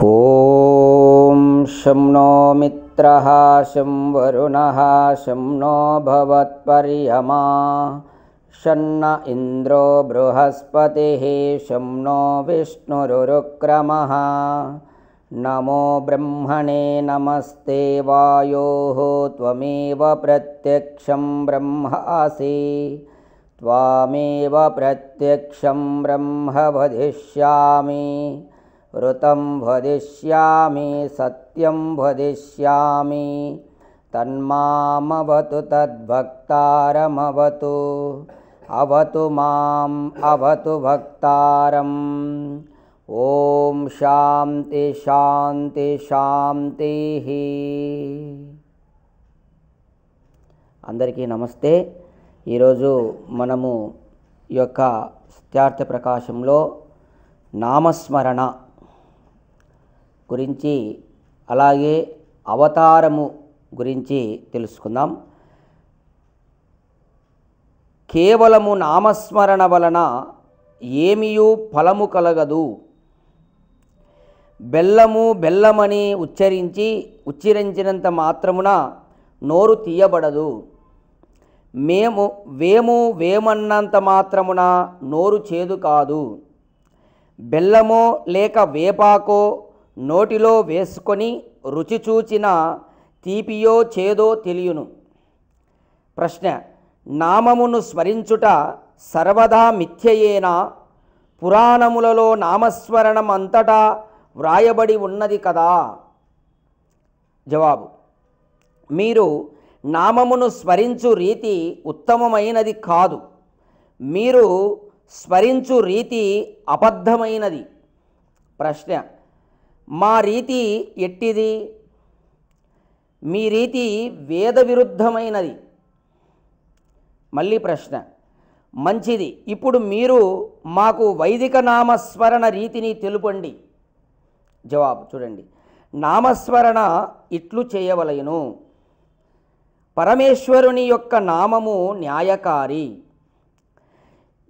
ఓం శం నో మిత్రః శం వరుణః శం నో భవత్పర్యమా శన్న ఇంద్రో బృహస్పతిః శం నో విష్ణురుక్రమః నమో బ్రహ్మణే నమస్తే వాయోః త్వమేవ ప్రత్యక్షం బ్రహ్మాసి త్వామేవ ప్రత్యక్షం బ్రహ్మ వదిష్యామి ఋతం వదిష్యామి సత్యం వదిష్యామి తన్మామవతు తద్భక్తారమవతు అవతు మాం అవతు భక్తారం. ఓం శాంతి శాంతి శాంతి. అందరికీ నమస్తే. ఈరోజు మనము ఈ యొక్క సత్యార్థ ప్రకాశంలో నామస్మరణ గురించి అలాగే అవతారము గురించి తెలుసుకుందాం. కేవలము నామస్మరణ వలన ఏమియూ ఫలము కలగదు. బెల్లమని ఉచ్చరించినంత మాత్రమున నోరు తీయబడదు. వేమన్నంత మాత్రమున నోరు చేదు కాదు. బెల్లమో లేక వేపాకో నోటిలో వేసుకొని రుచి చూచిన తీపియో చేదో తెలియను. ప్రశ్న: నామమును స్మరించుట సర్వదా మిథ్యయేనా? పురాణములలో నామస్మరణం అంతటా వ్రాయబడి ఉన్నది కదా? జవాబు: మీరు నామమును స్మరించు రీతి ఉత్తమమైనది కాదు. మీరు స్మరించు రీతి అబద్ధమైనది. ప్రశ్న: మా రీతి ఎట్టిది? మీ రీతి వేద విరుద్ధమైనది. మళ్ళీ ప్రశ్న: మంచిది, ఇప్పుడు మీరు మాకు వైదిక నామస్మరణ రీతిని తెలుపండి. జవాబు చూడండి. నామస్మరణ ఇట్లు చేయవలెను. పరమేశ్వరుని యొక్క నామము న్యాయకారి.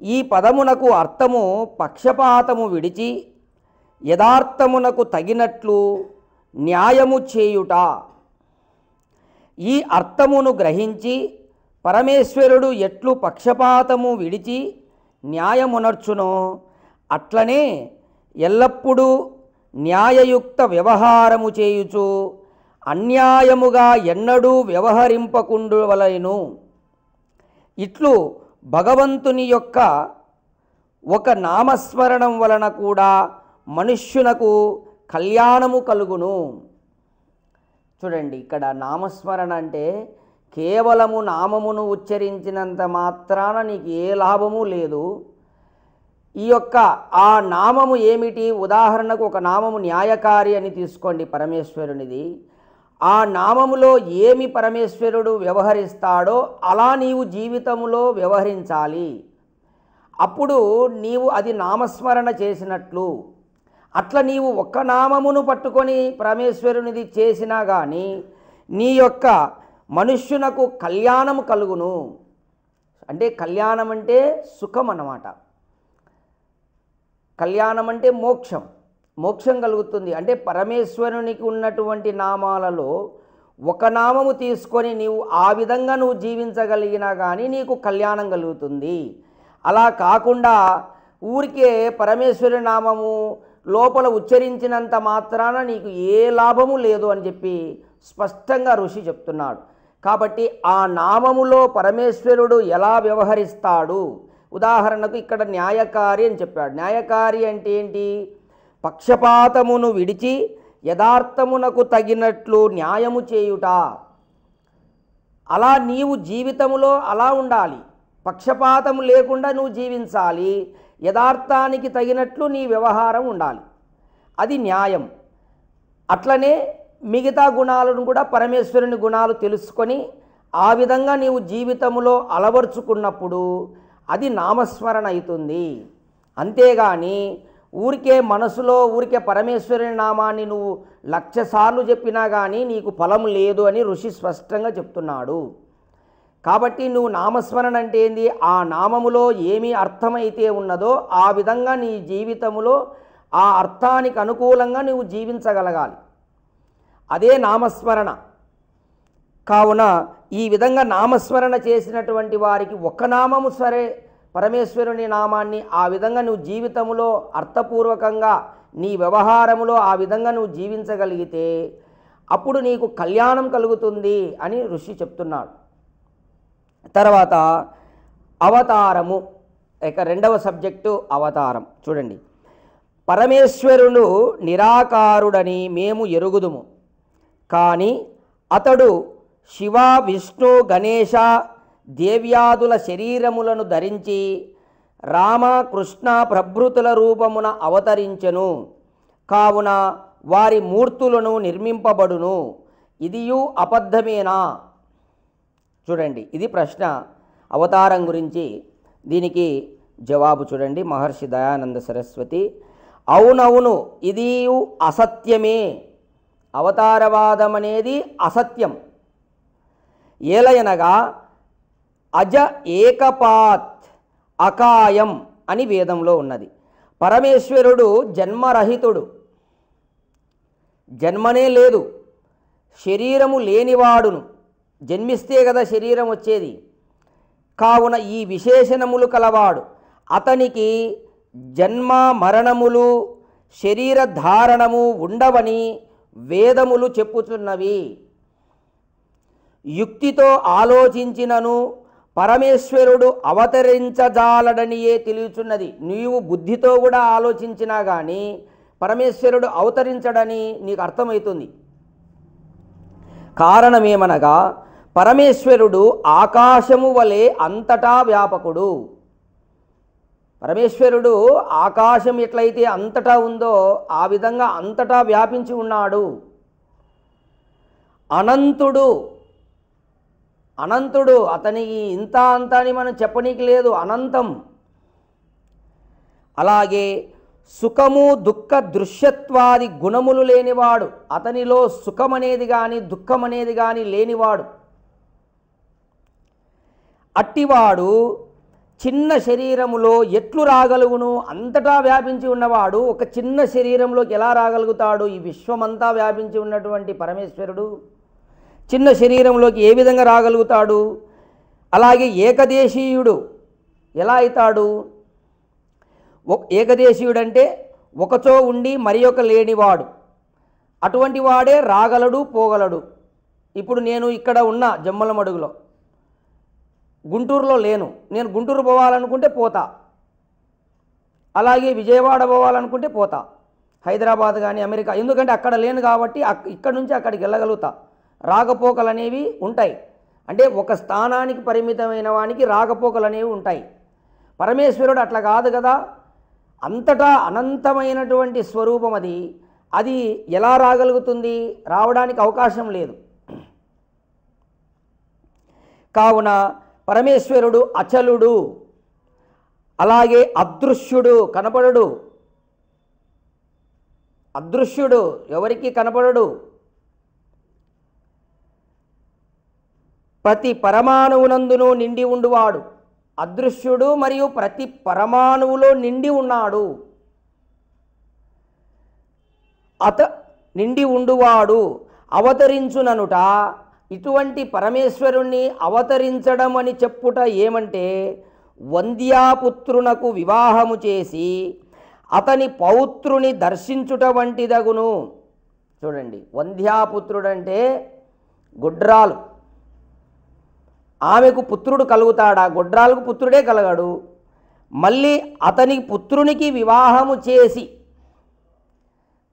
ఈ పదమునకు అర్థము పక్షపాతము విడిచి యథార్థమునకు తగినట్లు న్యాయము చేయుట. ఈ అర్థమును గ్రహించి పరమేశ్వరుడు ఎట్లు పక్షపాతము విడిచి న్యాయమునర్చునో అట్లనే ఎల్లప్పుడూ న్యాయయుక్త వ్యవహారము చేయుచు అన్యాయముగా ఎన్నడూ వ్యవహరింపకుండువలెను. ఇట్లు భగవంతుని యొక్క ఒక నామస్మరణం వలన కూడా మనుష్యునకు కళ్యాణము కలుగును. చూడండి, ఇక్కడ నామస్మరణ అంటే కేవలము నామమును ఉచ్చరించినంత మాత్రాన నీకు ఏ లాభము లేదు. ఈ యొక్క ఆ నామము ఏమిటి? ఉదాహరణకు ఒక నామము న్యాయకారి అని తీసుకోండి, పరమేశ్వరునిది. ఆ నామములో ఏమి పరమేశ్వరుడు వ్యవహరిస్తాడో అలా నీవు జీవితంలో వ్యవహరించాలి. అప్పుడు నీవు అది నామస్మరణ చేసినట్లు. అట్లా నీవు ఒక్క నామమును పట్టుకొని పరమేశ్వరునిది చేసినా కానీ నీ యొక్క మనుష్యునకు కళ్యాణము కలుగును. అంటే కళ్యాణం అంటే సుఖం అన్నమాట. కళ్యాణం అంటే మోక్షం కలుగుతుంది. అంటే పరమేశ్వరునికి ఉన్నటువంటి నామాలలో ఒక నామము తీసుకొని నీవు ఆ విధంగా నువ్వు జీవించగలిగినా కానీ నీకు కళ్యాణం కలుగుతుంది. అలా కాకుండా ఊరికే పరమేశ్వరి నామము లోపల ఉచ్చరించినంత మాత్రాన నీకు ఏ లాభము లేదు అని చెప్పి స్పష్టంగా ఋషి చెప్తున్నాడు. కాబట్టి ఆ నామములో పరమేశ్వరుడు ఎలా వ్యవహరిస్తాడు? ఉదాహరణకు ఇక్కడ న్యాయకారి అని చెప్పాడు. న్యాయకారి అంటే ఏంటి? పక్షపాతమును విడిచి యథార్థమునకు తగినట్లు న్యాయము చేయుట. అలా నీవు జీవితములో అలా ఉండాలి. పక్షపాతము లేకుండా నువ్వు జీవించాలి. యథార్థానికి తగినట్లు నీ వ్యవహారం ఉండాలి. అది న్యాయం. అట్లనే మిగతా గుణాలను కూడా పరమేశ్వరుని గుణాలు తెలుసుకొని ఆ విధంగా నీవు జీవితంలో అలవర్చుకున్నప్పుడు అది నామస్మరణ అవుతుంది. అంతేగాని ఊరికే మనసులో పరమేశ్వరుని నామాన్ని నువ్వు 1,00,000 సార్లు చెప్పినా కానీ నీకు ఫలం లేదు అని ఋషి స్పష్టంగా చెప్తున్నాడు. కాబట్టి నువ్వు నామస్మరణ అంటే ఏంది? ఆ నామములో ఏమి అర్థమైతే ఉన్నదో ఆ విధంగా నీ జీవితంలో ఆ అర్థానికి అనుకూలంగా నువ్వు జీవించగలగాలి. అదే నామస్మరణ. కావున ఈ విధంగా నామస్మరణ చేసినటువంటి వారికి ఒక్క నామము సరే పరమేశ్వరుని నామాన్ని ఆ విధంగా నువ్వు జీవితంలో అర్థపూర్వకంగా నీ వ్యవహారములో ఆ విధంగా నువ్వు జీవించగలిగితే అప్పుడు నీకు కళ్యాణం కలుగుతుంది అని ఋషి చెప్తున్నాడు. తర్వాత అవతారము, ఇక రెండవ సబ్జెక్టు అవతారం. చూడండి, పరమేశ్వరుడు నిరాకారుడని మేము ఎరుగుదుము, కానీ అతడు శివ, విష్ణు, గణేశ దేవ్యాదుల శరీరములను ధరించి రామ, కృష్ణ ప్రభృతుల రూపమున అవతరించెను. కావున వారి మూర్తులను నిర్మింపబడును. ఇదియు అబద్ధమేనా? చూడండి, ఇది ప్రశ్న అవతారం గురించి. దీనికి జవాబు చూడండి, మహర్షి దయానంద సరస్వతి. అవునవును, ఇది అసత్యమే. అవతారవాదం అనేది అసత్యం. ఏలయనగా అజ ఏకపాత్ అకాయం అని వేదంలో ఉన్నది. పరమేశ్వరుడు జన్మరహితుడు, జన్మనే లేదు, శరీరము లేనివాడును. జన్మిస్తే కదా శరీరం వచ్చేది. కావున ఈ విశేషణములు కలవాడు. అతనికి జన్మ మరణములు శరీర ధారణము ఉండవని వేదములు చెప్పుచున్నవి. యుక్తితో ఆలోచించినను పరమేశ్వరుడు అవతరించజాలడనియే తెలియచున్నది. నీవు బుద్ధితో కూడా ఆలోచించినా కానీ పరమేశ్వరుడు అవతరించడని నీకు అర్థమవుతుంది. కారణమేమనగా పరమేశ్వరుడు ఆకాశము వలె అంతటా వ్యాపకుడు. పరమేశ్వరుడు ఆకాశం ఎట్లయితే అంతటా ఉందో ఆ విధంగా అంతటా వ్యాపించి ఉన్నాడు. అనంతుడు, అనంతుడు, అతనికి ఇంత అంత అని మనం చెప్పనీకి లేదు, అనంతం. అలాగే సుఖము దుఃఖ దృశ్యత్వాది గుణములు లేనివాడు, అతనిలో సుఖమనేది కానీ దుఃఖమనేది కానీ లేనివాడు. అట్టివాడు చిన్న శరీరములో ఎట్లు రాగలుగును? అంతటా వ్యాపించి ఉన్నవాడు ఒక చిన్న శరీరంలోకి ఎలా రాగలుగుతాడు? ఈ విశ్వమంతా వ్యాపించి ఉన్నటువంటి పరమేశ్వరుడు చిన్న శరీరంలోకి ఏ విధంగా రాగలుగుతాడు? అలాగే ఏకదేశీయుడు ఎలా అవుతాడు? ఏకదేశీయుడు అంటే ఒకచో ఉండి మరి ఒక లేనివాడు. అటువంటి వాడే రాగలడు, పోగలడు. ఇప్పుడు నేను ఇక్కడ ఉన్న జమ్మలమడుగులో, గుంటూరులో లేను. నేను గుంటూరు పోవాలనుకుంటే పోతా, అలాగే విజయవాడ పోవాలనుకుంటే పోతా, హైదరాబాద్ కానీ అమెరికా, ఎందుకంటే అక్కడ లేను కాబట్టి ఇక్కడ నుంచి అక్కడికి వెళ్ళగలుగుతా. రాకపోకలు అనేవి ఉంటాయి. అంటే ఒక స్థానానికి పరిమితమైన వానికి రాకపోకలు అనేవి ఉంటాయి. పరమేశ్వరుడు అట్లా కాదు కదా, అంతటా అనంతమైనటువంటి స్వరూపం అది. అది ఎలా రాగలుగుతుంది? రావడానికి అవకాశం లేదు. కావున పరమేశ్వరుడు అచలుడు, అలాగే అదృశ్యుడు, కనపడడు. అదృశ్యుడు, ఎవరికి కనపడడు. ప్రతి పరమాణువునందును నిండి ఉండువాడు. అదృశ్యుడు మరియు ప్రతి పరమాణువులో నిండి ఉన్నాడు. నిండి ఉండువాడు అవతరించుననుట. ఇటువంటి పరమేశ్వరుణ్ణి అవతరించడం అని చెప్పుట ఏమంటే, వంద్యాపుత్రునకు వివాహము చేసి అతని పౌత్రుని దర్శించుట వంటిదగును. చూడండి, వంద్యాపుత్రుడంటే గుడ్రాలు. ఆమెకు పుత్రుడు కలుగుతాడా? గుడ్రాలకు పుత్రుడే కలగడు. మళ్ళీ అతని పుత్రునికి వివాహము చేసి,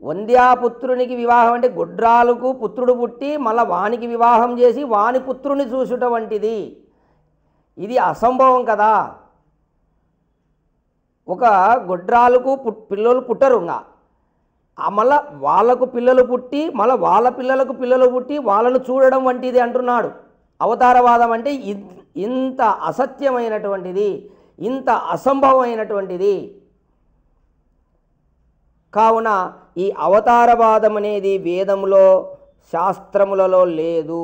వంద్యాపుత్రునికి వివాహం అంటే గుడ్రాలకు పుత్రుడు పుట్టి మళ్ళా వానికి వివాహం చేసి వాని పుత్రుని చూసుట వంటిది. ఇది అసంభవం కదా. ఒక గుడ్రాలకు పిల్లలు పుట్టరు, మళ్ళా వాళ్ళకు పిల్లలు పుట్టి మళ్ళీ వాళ్ళ పిల్లలకు పిల్లలు పుట్టి వాళ్ళను చూడడం వంటిది అంటున్నాడు. అవతారవాదం అంటే ఇంత అసత్యమైనటువంటిది, ఇంత అసంభవమైనటువంటిది. కావున ఈ అవతారవాదం అనేది వేదములో శాస్త్రములలో లేదు.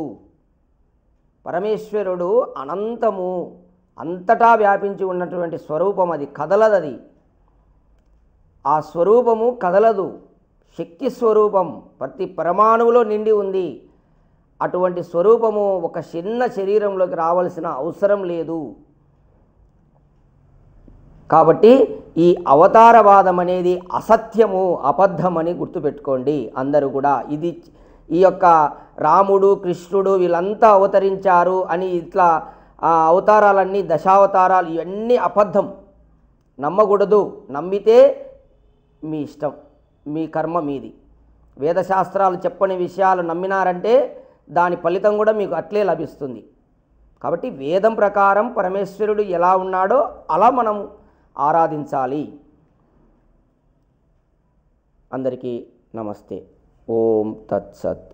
పరమేశ్వరుడు అనంతము, అంతటా వ్యాపించి ఉన్నటువంటి స్వరూపం, అది కదలదది. ఆ స్వరూపము కదలదు, శక్తి స్వరూపం ప్రతి పరమాణువులో నిండి ఉంది. అటువంటి స్వరూపము ఒక చిన్న శరీరంలోకి రావాల్సిన అవసరం లేదు. కాబట్టి ఈ అవతారవాదం అనేది అసత్యము, అబద్ధమని గుర్తుపెట్టుకోండి అందరూ కూడా. ఇది ఈ యొక్క రాముడు, కృష్ణుడు వీళ్ళంతా అవతరించారు అని ఇట్లా అవతారాలన్నీ దశావతారాలు ఇవన్నీ అబద్ధం, నమ్మకూడదు. నమ్మితే మీ ఇష్టం, మీ కర్మ మీది. వేదశాస్త్రాలు చెప్పని విషయాలు నమ్మినారంటే దాని ఫలితం కూడా మీకు అట్లే లభిస్తుంది. కాబట్టి వేదం ప్రకారం పరమేశ్వరుడు ఎలా ఉన్నాడో అలా మనం ఆరాధించాలి. అందరికీ నమస్తే. ఓం తత్సత్.